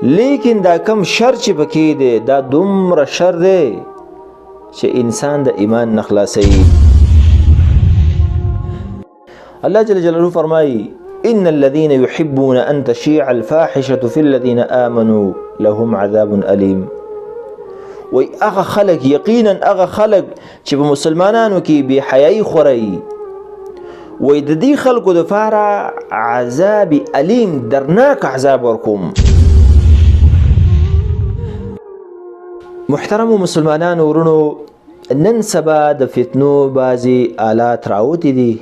لیکن دا کم شر چې پکې دی دا دومره شر دی چې انسان د ایمان نه خلاصوي. الله جل جلاله فرمایي ان الذين يحبون ان تشيع الفاحشه في الذين امنوا لهم عذاب اليم. وی هغه خلق یقینا هغه خلق چې په مسلمانانو کې بے حیايي خوري وی د دې خلقو دپاره عذاب الیم درناک عذاب ورکوم. محترم مسلمانانو ورونو نن سبا د فتنو بعضی آلات راوتی دي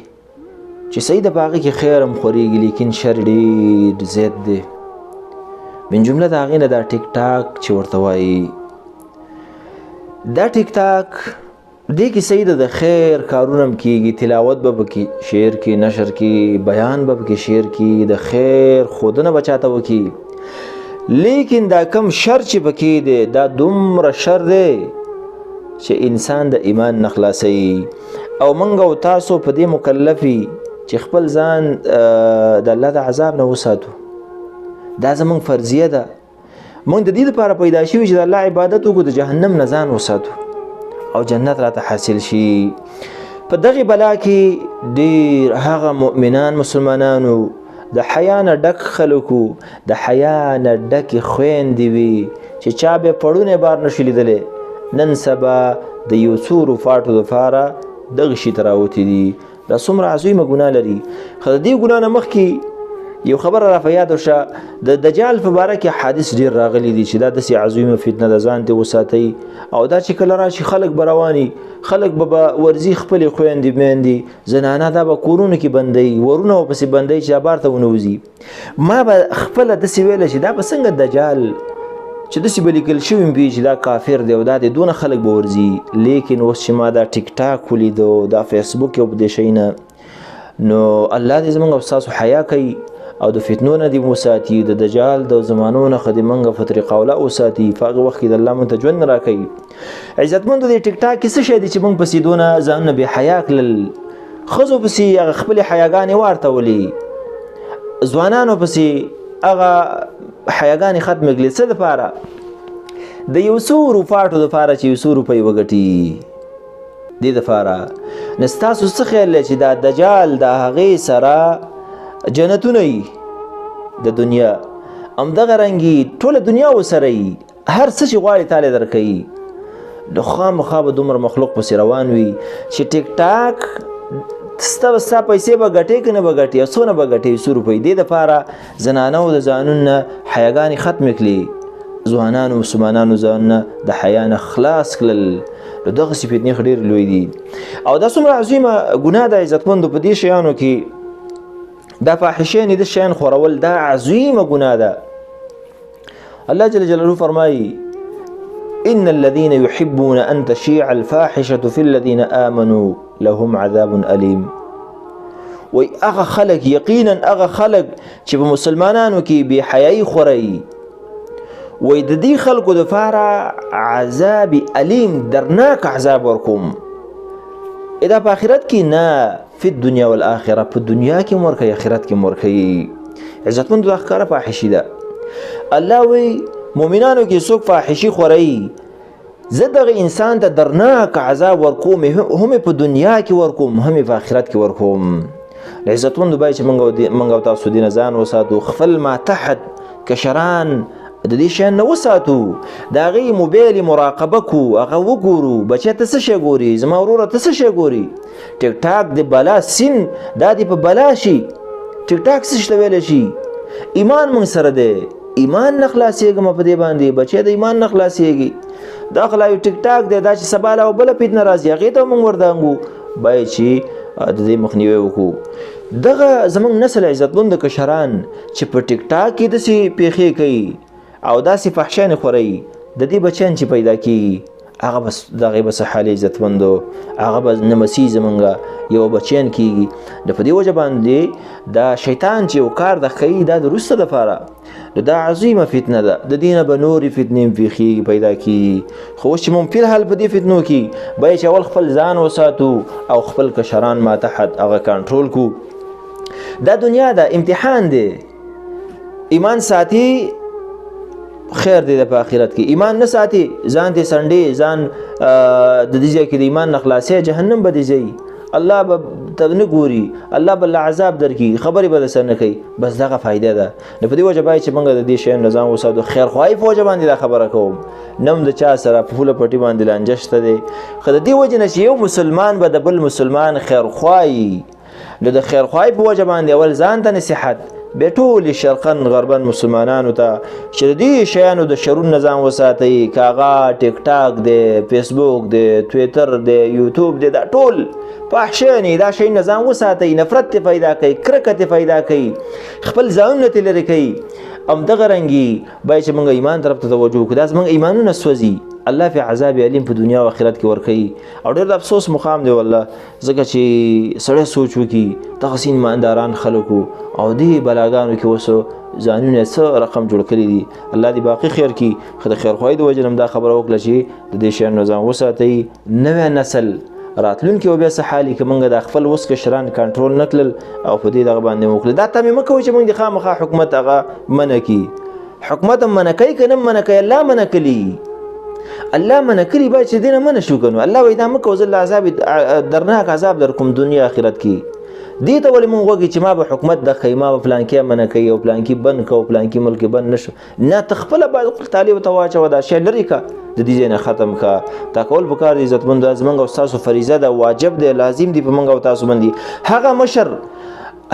چې صحیح د باغې کې خیر هم خورېږي لیکن شر ډېر زیات دی. من جمله د هغې نه دا ټیک ټاک چې ورته وایي دا ټیک ټاک دې کې صحیح د خیر کارونه هم کېږي تلاوت به پکې شعر کې نشر کې بیان به پکې شعر کې د خیر ښودنه به چاته وکړي لیکن دا کم شر چې پکې دی دا دومره شر دی چې انسان د ایمان نه خلاصوي. او موږ او تاسو په دې مکلفي چې خپل ځان د الله د عذاب نه وساتو. دا زموږ فرضیه ده. موږ د دې لپاره پیدا شوي چې د الله عبادت وکړو د جهنم نه ځان وساتو او جنت راته حاصل شي. په دغې بلا کې ډېر هغه مؤمنان مسلمانانو د حیا نه ډک خلکو د حیا نه ډکې خویندې وي چې چا به پړونی بار نشي لیدلی نن سبا د یو څو روفاټو دپاره دغه شي ته راوتي دي. دا څومره عظیمه ګناه لري. خو د دې ګناه نه مخکې یو خبره را په یاد وشه د دجال په باره کې حادث ډېر راغلی دي چې دا داسې عظیمه فتنه ده ځان ترې وساتئ. او دا چې کله راشي خلک به رواني خلک به ورځي خپلې خویندې میندې زنانه دا به کورونو کې بندوي ورونه ورپسې بندوي چې دا بار ته ونه وځي. ما به خپله داسې ویله چې دا به څنګه دجال چې داسې به لیکل شوي وي چې دا کافر دی او دا د دونه خلک به ورځي. لیکن اوس چې ما دا ټیک ټاک ولیدو دا فیسبوک یو په دې شی نه نو الله دې زموږ او ستاسو حیا کوي او د فتنو نه دې وساتي د دجال د زمانو نه خو دې موږ په طریقه اوله وساتي په هغه وخت کې د الله موږ ته ژوند راکوي. عزتمندو دې ټیک ټاک کې څه شی دی چې موږ پسې دونه ځانونه بې حیا کړل ښځو پسې هغه خپلې حیاګانې واړتولې ځوانانو پسې هغه حیاګانې ختمې کړلې څه دپاره د یو څو روپاټو دپاره چې یو څو روپۍ وګټي دې دپاره. نو ستاسو څه خیال دی چې دا دجال د هغې سره جنتونه یي د دنیا همدغه رنګي ټوله دنیا ورسره یي هر څه چې غواړي تاله درکوي. نو خامخا به دومره مخلوق پسې روان وي چې ټیک ټاک ستا پیسې به ګټې که نه به ګټې او څونه به ګټې 100 روپۍ دې دپاره زنانو د ځانونو نه حیاګانې ختمې کړلې ځوانانو مسلمانانو ځانونه د حیا نه خلاص کړل. نو دغسې فتنې خو ډېرې لوی دي او دا څومره عظیمه ګناه ده عزتمندو په دې شیانو کې دا فاحشین د شیان خورول دا عظیمه ګناه ده. الله جل جلاله فرمایي ان الذين يحبون ان تشيع الفاحشه في الذين امنوا لهم عذاب اليم. وی هغه خلق یقینا هغه خلق چې په مسلمانانو کې بے حیايي خوري وی د دې خلقو دپاره عذاب الیم درناک عذاب ورکوم. ادا په آخرت کې نه فی الدنیا والآخره په دنیا کې هم ورکوي آخرت کې هم ورکوي. عزتمندو دا ښکاره فاحشي ده. الله وی مؤمنانو کې څوک فاحشي خوري زه دغه انسان ته درناک عذاب ورکوم هم په دنیا کې ورکوم هم په آخرت کې ورکوم. عزتمندو باید چې موږ او تاسو دې نه ځان وساتو خپل ما تحت کشران د دې شیان نه وساتو د هغې موبایل مراقبه کو هغه وګورو بچی ته څه شی ګوري زما وروره ته څه شی ګوري ټیک ټاک د بلا سین دا دې په بلا شي ټیک ټاک څه شته ویلی شي ایمان موږ سره دی ایمان نه خلاصېږم په دې باندې بچی د ایمان نه خلاصېږي دا خو لا یو ټیک ټاک دی دا چې سبا له بله فتنه راځي هغې ته موږ وردانګو باید چې د دې مخنیوی وکړو. دغه زموږ نسل عزتمند کشران چې په ټیک ټاک کې داسې پیښې کوي او داسې فحشانې خوري د دې بچیان چې پیدا کېږي هغه بس دغې به څه حال عزتمندو هغه به نمسي زمونږ یو بچیان کېږي. د په دې وجه باندې دا شیطان چې یو کار د ښیي دا د وروسته دپاره دا عظیمه فتنه ده د دې نه به نورې فتنې پیښېږي پیدا کېږي. خو اوس چې مونږ فلحال په دې فتنو کې باید چې اول خپل ځان وساتو او خپل کشران ما تحت هغه کنټرول کو. دا دنیا ده امتحان دی ایمان ساتي خیر دی په آخرت کې. ایمان نه ساتي ځان ته سنډې ځان د دې ځای کې د ایمان نه خلاصې جهنم به دې ځي. الله به ته نه ګوري، الله به عذاب درکړي، خبرې به درسره نه کوي. بس دغه فایده ده. نو په دې وجه باید چې موږ د دې شیانو نه ځان وساتو. خیرخواهي په وجه باندې دا خبره کوم، نه هم د چا سره په پوله پټي باندې لانجه شته دی. خو د دې وجې نه چې یو مسلمان به د بل مسلمان خیرخواهي، نو د خیرخواهي په وجه باندې اول ځان ته نصیحت، بیا ټولې شرقن غربن مسلمانانو ته چې د دې شیانو د شرون نه ځان وساتئ. که هغه ټیک ټاک دی، فیسبوک دی، تویتر دی، یوټیوب دی، دا ټول فحشې دا شی نه ځان وساتئ. نفرت ته پیدا کوي، کرکه ته پیدا کوي، خپل ځانونه ته لرې کوي. همدغه رنګې باید چې موږ ایمان طرف ته توجه وکړو. دا زموږ ایمانونه سوځي، الله په عذاب علیم په دنیا او آخرت کې ورکوي. او ډېر د افسوس مقام دی والله، ځکه چې سړی سوچ وکړي دغسې ایمانداران خلکو او دې بلاګانو کې اوس ځانونه څه رقم جوړ کړي دي. الله دې باقي خیر کړي. خو د خیرخواهي د وجې نه دا خبره وکړه چې د دې شیانو ځان وساتئ. نوی نسل راتلونکي به بیا څه حالي که موږ د خپل وس کشران کنټرول نه کړل او په دې دغه باندې وکړل. دا تمې مه کوئ چې موږ د خامخا حکومت هغه منع کړي. حکومت هم منع کوي که نه منع کوي، الله منع کړي. الله منع کړي باید چې دې نه منع شو که نو الله وایي دا مه کوه، زه عذاب درناک عذاب در کوم دنیا آخرت کې. دې ته ولې مونږ وږي چې ما به حکومت د ښیي، ما به فلانکي منع کوي او فلانکي بند که او فلانکي ملک بند نه شو. نه، ته خپله باید طالب ته واچوه، دا شی لرې که د دې ځای نه ختم که. دا کول پکار دی عزتمندو، دا زموږ او ستاسو فریضه ده، واجب دی، لازم دی په موږ او تاسو باندې. هغه مشر،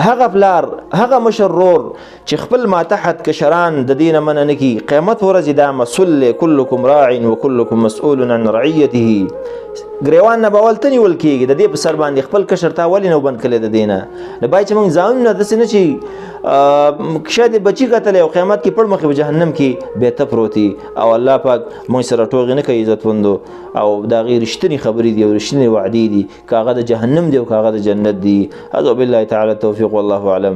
هغه پلار، هغه مشر رور چې خپل ماتحت کشران د دین منع نه کی، قیامت ورځ دا مسئول کلکم راع وکلکم مسئول عن رعیته. ګریوان نه باول ته نیول کېږي، د دې په سر باندې خپل کشر تا ولې نه بند کړی د دې نه. نو باید چې موږ ځانونه داسې نه چې شاید بچي قتلی او قیامت کې پړ مخې په جهنم کې بیته پروتي او الله پاک موږ سره ټوغې نه کوي عزتمندو. او دا غیر رښتینې خبرې دي او رښتینې وعدې دي، که هغه د جهنم دي او که هغه د جنت دي. هذا بالله تعالی التوفیق والله اعلم.